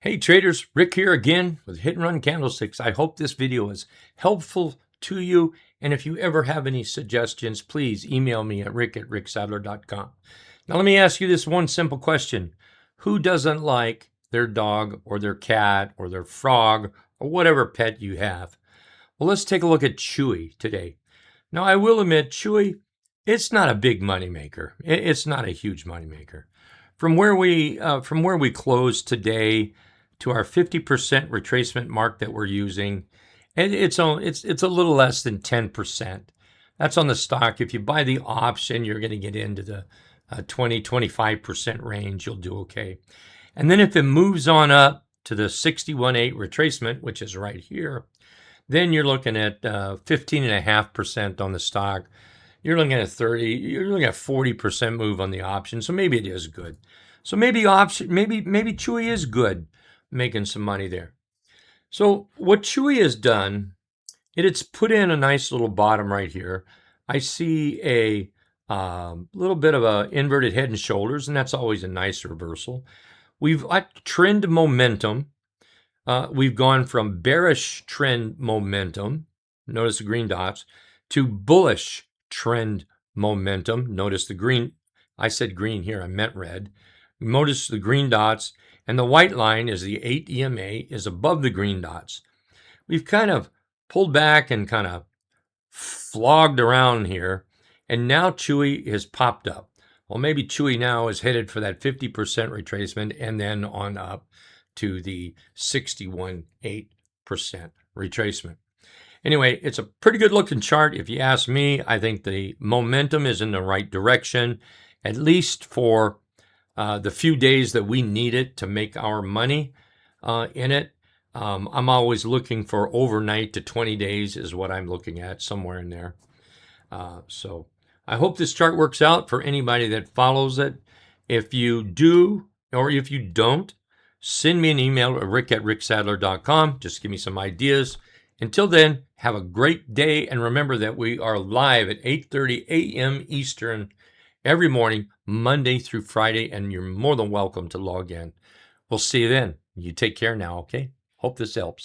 Hey traders, Rick here again with Hit and Run Candlesticks. I hope this video is helpful to you. And if you ever have any suggestions, please email me at rick@ricksadler.com. Now let me ask you this one simple question. Who doesn't like their dog or their cat or their frog or whatever pet you have? Well, let's take a look at Chewy today. Now I will admit, Chewy, it's not a big moneymaker. It's not a huge moneymaker. From where we closed today to our 50% retracement mark that we're using, and it's a little less than 10%. That's on the stock. If you buy the option, you're going to get into the 20-25% range. You'll do okay. And then if it moves on up to the 61.8 retracement, which is right here, then you're looking at 15.5% on the stock. You're looking at 40% move on the option. So maybe it is good. So maybe Chewy is good, making some money there. So what Chewy has done, it's put in a nice little bottom right here. I see a little bit of a inverted head and shoulders, and that's always a nice reversal. We've got trend momentum. We've gone from bearish trend momentum, notice the green dots, to bullish trend momentum. Notice the green, I said green here, I meant red. Notice the green dots, and the white line is the 8 EMA is above the green dots. We've kind of pulled back and kind of flogged around here, and now Chewy has popped up. Well, maybe Chewy now is headed for that 50% retracement and then on up to the 61.8% retracement. Anyway, it's a pretty good looking chart. If you ask me, I think the momentum is in the right direction, at least for the few days that we need it to make our money in it. I'm always looking for overnight to 20 days is what I'm looking at, somewhere in there. So I hope this chart works out for anybody that follows it. If you do, or if you don't, send me an email at rick@ricksadler.com. Just give me some ideas. Until then, have a great day. And remember that we are live at 8:30 a.m. Eastern every morning, Monday through Friday, and you're more than welcome to log in. We'll see you then. You take care now, okay? Hope this helps.